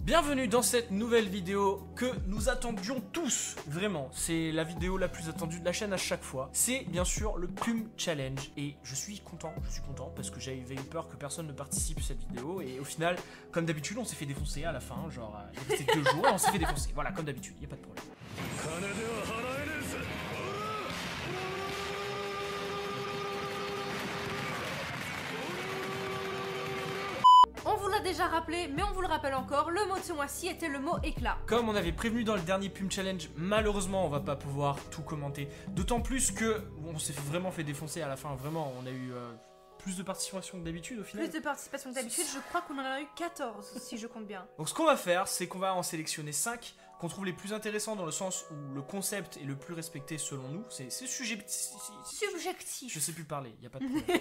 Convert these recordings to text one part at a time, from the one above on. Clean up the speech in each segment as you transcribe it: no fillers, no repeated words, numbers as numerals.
Bienvenue dans cette nouvelle vidéo que nous attendions tous, vraiment, c'est la vidéo la plus attendue de la chaîne à chaque fois. C'est bien sûr le Pume Challenge et je suis content parce que j'avais eu peur que personne ne participe à cette vidéo et au final, comme d'habitude, on s'est fait défoncer à la fin, genre il restait 2 jours et on s'est fait défoncer, voilà, comme d'habitude, y a pas de problème. On vous l'a déjà rappelé, mais on vous le rappelle encore, le mot de ce mois-ci était le mot éclat. Comme on avait prévenu dans le dernier Pume Challenge, malheureusement on va pas pouvoir tout commenter. D'autant plus que on s'est vraiment fait défoncer à la fin, vraiment, on a eu plus de participation que d'habitude au final. Plus de participation que d'habitude, je crois qu'on en a eu 14 si je compte bien. Donc ce qu'on va faire, c'est qu'on va en sélectionner 5 qu'on trouve les plus intéressants dans le sens où le concept est le plus respecté selon nous. C'est subjectif. Subjectif. Je sais plus parler, y a pas de problème.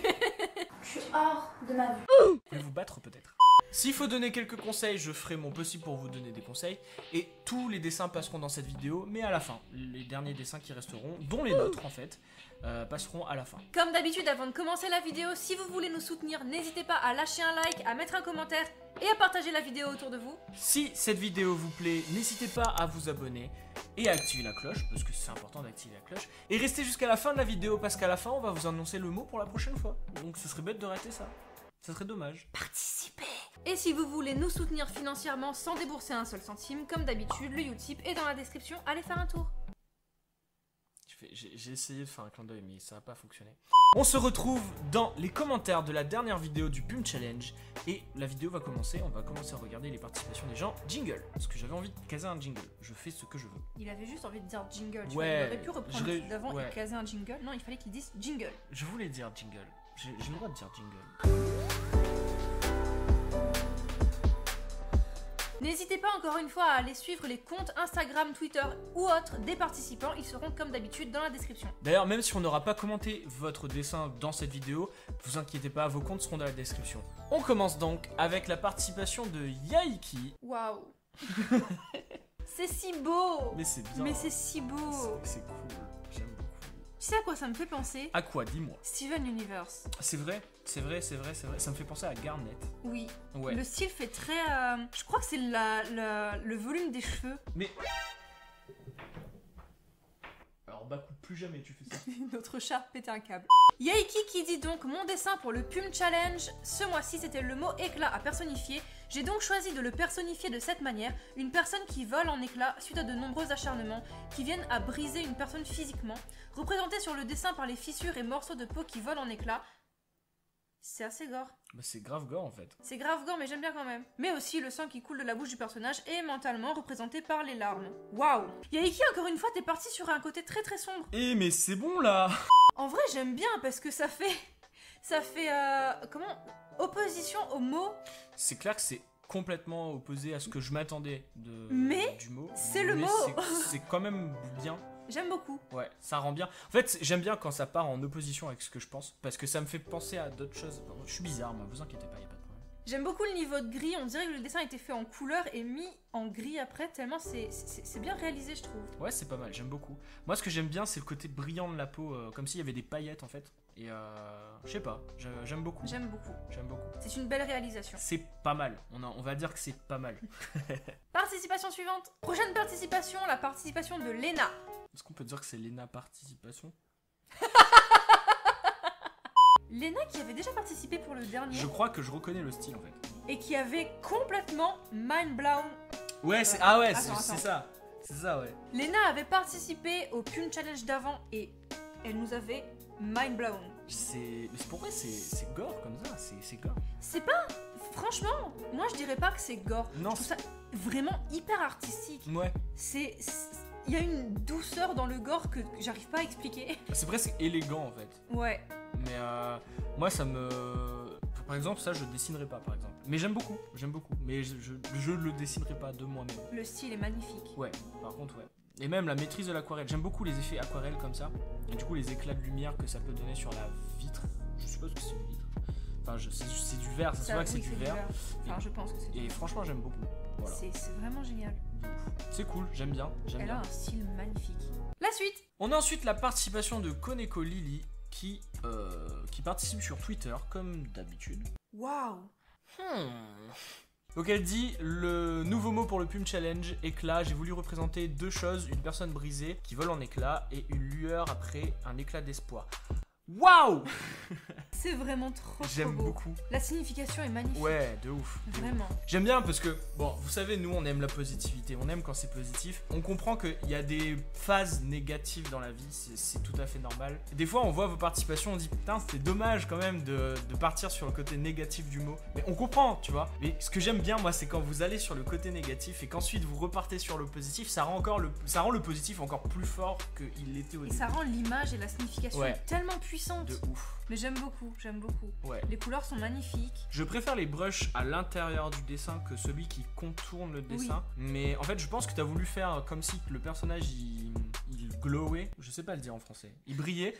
Je suis hors de ma vue. Vous voulez vous battre peut-être. S'il faut donner quelques conseils, je ferai mon possible pour vous donner des conseils. Et tous les dessins passeront dans cette vidéo, mais à la fin. Les derniers dessins qui resteront, dont les nôtres en fait, passeront à la fin. Comme d'habitude, avant de commencer la vidéo, si vous voulez nous soutenir, n'hésitez pas à lâcher un like, à mettre un commentaire et à partager la vidéo autour de vous. Si cette vidéo vous plaît, n'hésitez pas à vous abonner et à activer la cloche, parce que c'est important d'activer la cloche. Et restez jusqu'à la fin de la vidéo, parce qu'à la fin, on va vous annoncer le mot pour la prochaine fois. Donc ce serait bête de rater ça. Ça serait dommage. Participez. Et si vous voulez nous soutenir financièrement sans débourser un seul centime, comme d'habitude, le Utip est dans la description, allez faire un tour. J'ai essayé de faire un clin d'œil, mais ça n'a pas fonctionné. On se retrouve dans les commentaires de la dernière vidéo du Pume Challenge. Et la vidéo va commencer, on va commencer à regarder les participations des gens. Jingle, parce que j'avais envie de caser un jingle. Je fais ce que je veux. Il avait juste envie de dire jingle. Tu ouais, vois, il aurait pu reprendre le truc d'avant et caser un jingle. Non, il fallait qu'il dise jingle. Je voulais dire jingle. J'ai le droit de dire jingle. N'hésitez pas encore une fois à aller suivre les comptes Instagram, Twitter ou autres des participants, ils seront comme d'habitude dans la description. D'ailleurs, même si on n'aura pas commenté votre dessin dans cette vidéo, vous inquiétez pas, vos comptes seront dans la description. On commence donc avec la participation de Yaiki. Waouh. C'est si beau. Mais c'est bien. Mais c'est si beau. C'est cool, j'aime beaucoup. Tu sais à quoi ça me fait penser? À quoi, dis-moi? Steven Universe. C'est vrai, c'est vrai. Ça me fait penser à Garnet. Oui. Ouais. Le style fait très... je crois que c'est le volume des cheveux. Mais... Alors bah plus jamais tu fais ça. Notre chat pétait un câble. Yaiki qui dit donc mon dessin pour le Pume Challenge. Ce mois-ci c'était le mot éclat à personnifier. J'ai donc choisi de le personnifier de cette manière. Une personne qui vole en éclats suite à de nombreux acharnements qui viennent à briser une personne physiquement. Représentée sur le dessin par les fissures et morceaux de peau qui volent en éclats. C'est assez gore. Bah c'est grave gore en fait. C'est grave gore mais j'aime bien quand même. Mais aussi le sang qui coule de la bouche du personnage est mentalement représenté par les larmes. Waouh. Yaiki, encore une fois t'es parti sur un côté très sombre. Eh mais c'est bon là. En vrai j'aime bien parce que ça fait comment, opposition au mot. C'est clair que c'est complètement opposé à ce que je m'attendais du mot. C'est le mot. C'est quand même bien. J'aime beaucoup. Ouais, ça rend bien. En fait, j'aime bien quand ça part en opposition avec ce que je pense, parce que ça me fait penser à d'autres choses. Je suis bizarre, moi, vous inquiétez pas, y a pas de problème. J'aime beaucoup le niveau de gris, on dirait que le dessin a été fait en couleur et mis en gris après, tellement c'est bien réalisé, je trouve. Ouais, c'est pas mal, j'aime beaucoup. Moi, ce que j'aime bien, c'est le côté brillant de la peau, comme s'il y avait des paillettes en fait. Et je sais pas, j'aime beaucoup. J'aime beaucoup. J'aime beaucoup. C'est une belle réalisation. C'est pas mal, on va dire que c'est pas mal. Participation suivante. Prochaine participation, la participation de Léna. Est-ce qu'on peut dire que c'est Léna Participation? Léna qui avait déjà participé pour le dernier. Je crois que je reconnais le style en fait. Et qui avait complètement mind blown. Ouais, c'est ça. C'est ça, ouais. Léna avait participé au Pume Challenge d'avant et elle nous avait mind blown. Mais pour moi, c'est gore comme ça, c'est gore. C'est pas... Franchement, moi je dirais pas que c'est gore. Non. Je trouve ça vraiment hyper artistique. Ouais. Il y a une douceur dans le gore que j'arrive pas à expliquer. C'est presque élégant en fait. Ouais. Mais moi ça me... Par exemple ça je dessinerai pas par exemple. Mais j'aime beaucoup. Mais je le dessinerai pas de moi-même. Le style est magnifique. Ouais, par contre ouais. Et même la maîtrise de l'aquarelle. J'aime beaucoup les effets aquarelle comme ça. Et du coup les éclats de lumière que ça peut donner sur la vitre. Je suppose que c'est une vitre. Enfin c'est du verre, ça se voit que c'est du verre. Enfin je pense que c'est du verre. Et franchement j'aime beaucoup. Voilà. C'est vraiment génial. C'est cool, j'aime bien. Elle a un style magnifique. La suite. On a ensuite la participation de Koneko Lily qui participe sur Twitter comme d'habitude. Waouh. Donc elle dit, le nouveau mot pour le Pume Challenge, éclat. J'ai voulu représenter deux choses, une personne brisée qui vole en éclat et une lueur après un éclat d'espoir. Waouh! C'est vraiment trop J'aime beau. beaucoup. La signification est magnifique. Ouais, de ouf. Vraiment. J'aime bien parce que, bon, vous savez, nous on aime la positivité, on aime quand c'est positif. On comprend qu'il y a des phases négatives dans la vie, c'est tout à fait normal. Des fois on voit vos participations, on dit putain, c'était dommage quand même de partir sur le côté négatif du mot. Mais on comprend, tu vois. Mais ce que j'aime bien, moi, c'est quand vous allez sur le côté négatif et qu'ensuite vous repartez sur le positif, ça rend le positif encore plus fort qu'il l'était au Et début. ça rend l'image et la signification tellement puissante. De ouf. Mais j'aime beaucoup, j'aime beaucoup. Ouais. Les couleurs sont magnifiques. Je préfère les brushes à l'intérieur du dessin que celui qui contourne le dessin. Oui. Mais en fait, je pense que tu as voulu faire comme si le personnage il glowait. Je sais pas le dire en français. Il brillait.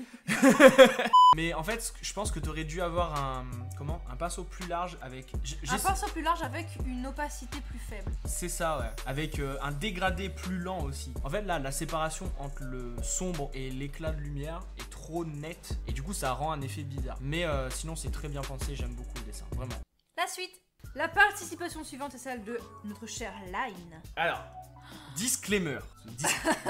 Mais en fait, je pense que tu aurais dû avoir un pinceau plus large avec. Un pinceau plus large avec une opacité plus faible. C'est ça, ouais. Avec un dégradé plus lent aussi. En fait, là, la séparation entre le sombre et l'éclat de lumière est trop nette. Et du coup, ça rend un effet bizarre. Mais sinon, c'est très bien pensé. J'aime beaucoup le dessin. Vraiment. La suite. La participation suivante est celle de notre cher Line. Alors, disclaimer.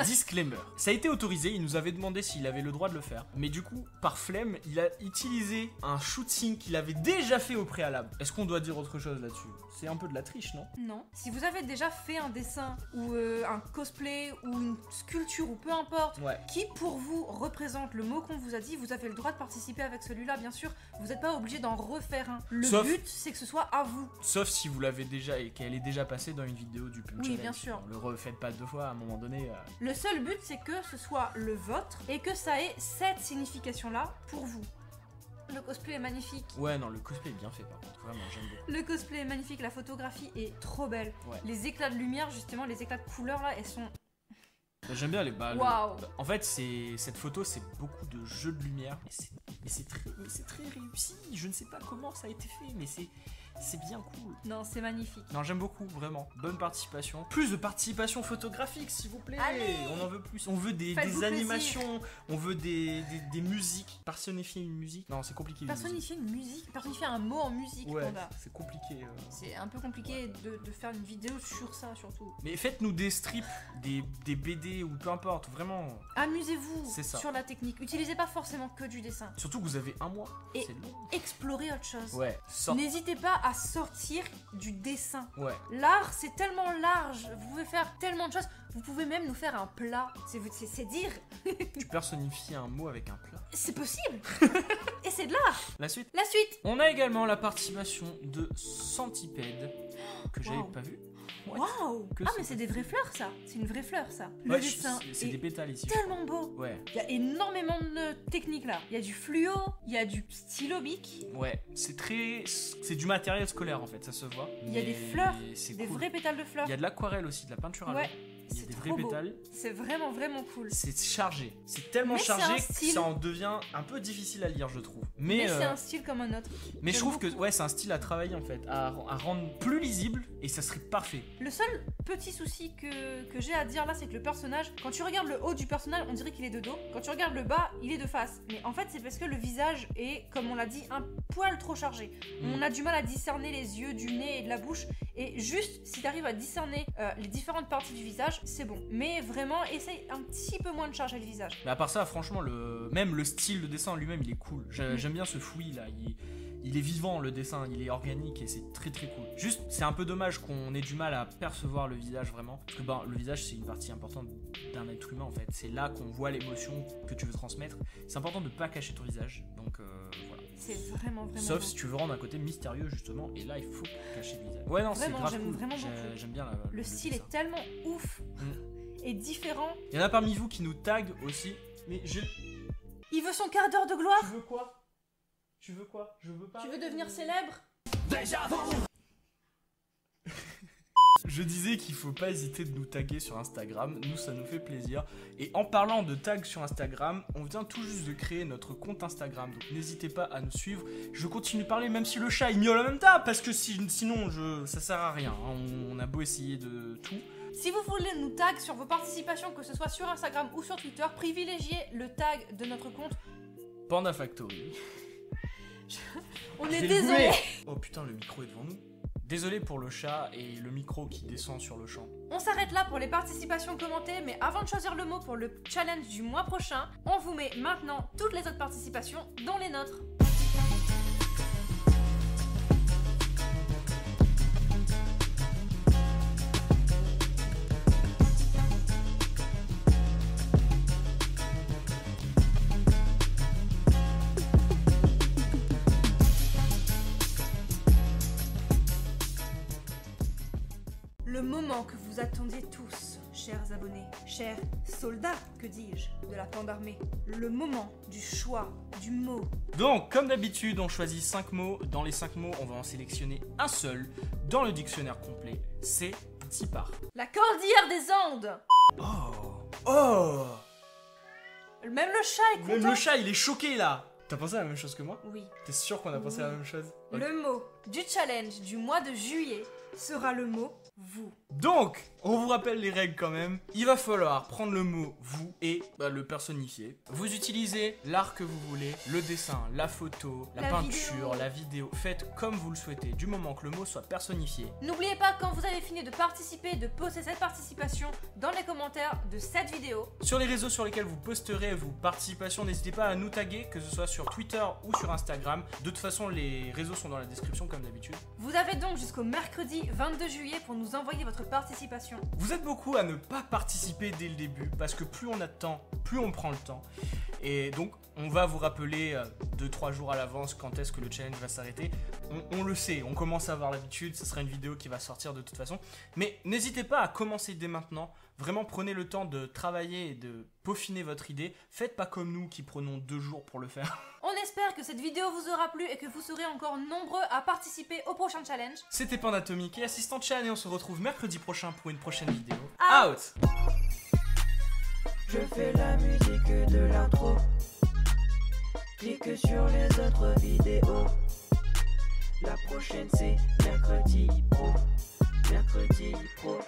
Disclaimer. Ça a été autorisé, il nous avait demandé s'il avait le droit de le faire. Mais du coup, par flemme, il a utilisé un shooting qu'il avait déjà fait au préalable. Est-ce qu'on doit dire autre chose là-dessus? C'est un peu de la triche, non? Non. Si vous avez déjà fait un dessin ou un cosplay ou une sculpture ou peu importe, qui pour vous représente le mot qu'on vous a dit, vous avez le droit de participer avec celui-là, bien sûr. Vous n'êtes pas obligé d'en refaire un. Le but, c'est que ce soit à vous. Sauf si vous l'avez déjà et qu'elle est déjà passée dans une vidéo du Pume Challenge. Oui, bien sûr. Ne le refaites pas deux fois à un moment donné. Le seul but, c'est que ce soit le vôtre et que ça ait cette signification-là pour vous. Le cosplay est magnifique. Ouais, non, le cosplay est bien fait par contre. Vraiment, j'aime beaucoup. Le cosplay est magnifique, la photographie est trop belle. Ouais. Les éclats de lumière, justement, les éclats de couleurs là, elles sont. J'aime bien les balles. Waouh. En fait, cette photo, c'est beaucoup de jeux de lumière. Mais c'est très réussi. Je ne sais pas comment ça a été fait, mais c'est bien cool. Non, c'est magnifique. Non, j'aime beaucoup, vraiment. Bonne participation. Plus de participation photographique, s'il vous plaît. Allez. On en veut plus. On veut des animations. On veut des musiques. Personnifier une musique. Non, c'est compliqué. Personnifier une musique. Personnifier un mot en musique. Ouais, c'est compliqué. C'est un peu compliqué de faire une vidéo sur ça, surtout. Mais faites-nous des strips, des BD ou peu importe. Vraiment. Amusez-vous C'est ça. sur la technique. Utilisez pas forcément que du dessin. Surtout que vous avez un mois. Et c'est long. explorez autre chose. Ouais. N'hésitez pas à sortir du dessin. Ouais. L'art, c'est tellement large. Vous pouvez faire tellement de choses. Vous pouvez même nous faire un plat. C'est dire. Tu personnifies un mot avec un plat. C'est possible. Et c'est de l'art. La suite. La suite. On a également la participation de Centipède que j'avais pas vu. Waouh. Ah mais c'est des vraies fleurs ça. C'est une vraie fleur ça. Le Ouais, dessin c'est des pétales ici. tellement beau. Ouais. Il y a énormément de techniques là. Il y a du fluo, il y a du stylo bic. Ouais, c'est du matériel scolaire en fait, ça se voit. Il y a des fleurs, des cool. vrais pétales de fleurs. Il y a de l'aquarelle aussi, de la peinture à l'eau. Ouais. Il y a des vrais trop beau. pétales. C'est vraiment vraiment cool. C'est chargé. C'est tellement Mais chargé c'est un que style. ça en devient un peu difficile à lire, je trouve. Mais c'est un style comme un autre. Mais je J'aime trouve que beaucoup. ouais, c'est un style à travailler en fait, à rendre plus lisible et ça serait parfait. Le seul petit souci que j'ai à dire là, c'est que le personnage, quand tu regardes le haut du personnage, on dirait qu'il est de dos. Quand tu regardes le bas, il est de face. Mais en fait, c'est parce que le visage est, comme on l'a dit, un poil trop chargé. On a du mal à discerner les yeux, du nez et de la bouche. Et juste, si tu arrives à discerner les différentes parties du visage, c'est bon. Mais vraiment, essaye un petit peu moins de charger le visage. Mais à part ça, franchement, même le style de dessin en lui-même, il est cool. J'aime bien ce fouillis là. Il est vivant le dessin, il est organique et c'est très très cool. Juste, c'est un peu dommage qu'on ait du mal à percevoir le visage vraiment. Parce que le visage, c'est une partie importante d'un être humain en fait. C'est là qu'on voit l'émotion que tu veux transmettre. C'est important de ne pas cacher ton visage. Donc voilà. C'est vraiment Sauf beau. si tu veux rendre un côté mystérieux justement. Et là, il faut cacher le visage. Ouais, non, c'est grave j'aime cool. vraiment beaucoup. J'aime bien Le style dessin. est tellement ouf et différent. Il y en a parmi vous qui nous taguent aussi. Mais Il veut son quart d'heure de gloire. Tu veux quoi? Tu veux quoi? Je veux pas. Tu veux devenir célèbre? Je disais qu'il faut pas hésiter de nous taguer sur Instagram, nous ça nous fait plaisir. Et en parlant de tags sur Instagram, on vient tout juste de créer notre compte Instagram, donc n'hésitez pas à nous suivre. Je continue de parler même si le chat il miaule en même temps, parce que sinon ça sert à rien, hein. On a beau essayer de tout. Si vous voulez nous tag sur vos participations, que ce soit sur Instagram ou sur Twitter, privilégiez le tag de notre compte. Panda Factory. On est J'ai le désolé. boulet. Oh putain, le micro est devant nous. Désolé pour le chat et le micro qui descend sur le champ. On s'arrête là pour les participations commentées, mais avant de choisir le mot pour le challenge du mois prochain, on vous met maintenant toutes les autres participations, dont les nôtres. Le moment que vous attendiez tous, chers abonnés, chers soldats, que dis-je, de la Pandarmée. Le moment du choix du mot. Donc, comme d'habitude, on choisit 5 mots. Dans les 5 mots, on va en sélectionner un seul dans le dictionnaire complet. C'est 10 parts. La cordillère des Andes. Oh. Même le chat est content. Même le chat, il est choqué là. T'as pensé à la même chose que moi? Oui. T'es sûr qu'on a pensé à la même chose? Ok. Le mot du challenge du mois de juillet sera le mot vous. Donc, on vous rappelle les règles quand même. Il va falloir prendre le mot vous et le personnifier. Vous utilisez l'art que vous voulez, le dessin, la photo, la peinture, la vidéo. Faites comme vous le souhaitez, du moment que le mot soit personnifié. N'oubliez pas, quand vous avez fini de participer, de poster cette participation dans les commentaires de cette vidéo. Sur les réseaux sur lesquels vous posterez vos participations, n'hésitez pas à nous taguer, que ce soit sur Twitter ou sur Instagram. De toute façon, les réseaux sont dans la description comme d'habitude. Vous avez donc jusqu'au mercredi 22 juillet pour nous envoyer votre participation. Vous êtes beaucoup à ne pas participer dès le début parce que plus on a de temps, plus on prend le temps. Et donc on va vous rappeler 2-3 jours à l'avance quand est-ce que le challenge va s'arrêter. On le sait, on commence à avoir l'habitude, ce sera une vidéo qui va sortir de toute façon. Mais n'hésitez pas à commencer dès maintenant. Vraiment prenez le temps de travailler et de peaufiner votre idée. Faites pas comme nous qui prenons 2 jours pour le faire. On espère que cette vidéo vous aura plu et que vous serez encore nombreux à participer au prochain challenge. C'était Pandatomique et Assistant Chan et on se retrouve mercredi prochain pour une prochaine vidéo. Out. Je fais la musique de l'intro. Clique sur les autres vidéos. La prochaine c'est mercredi pro. Mercredi pro.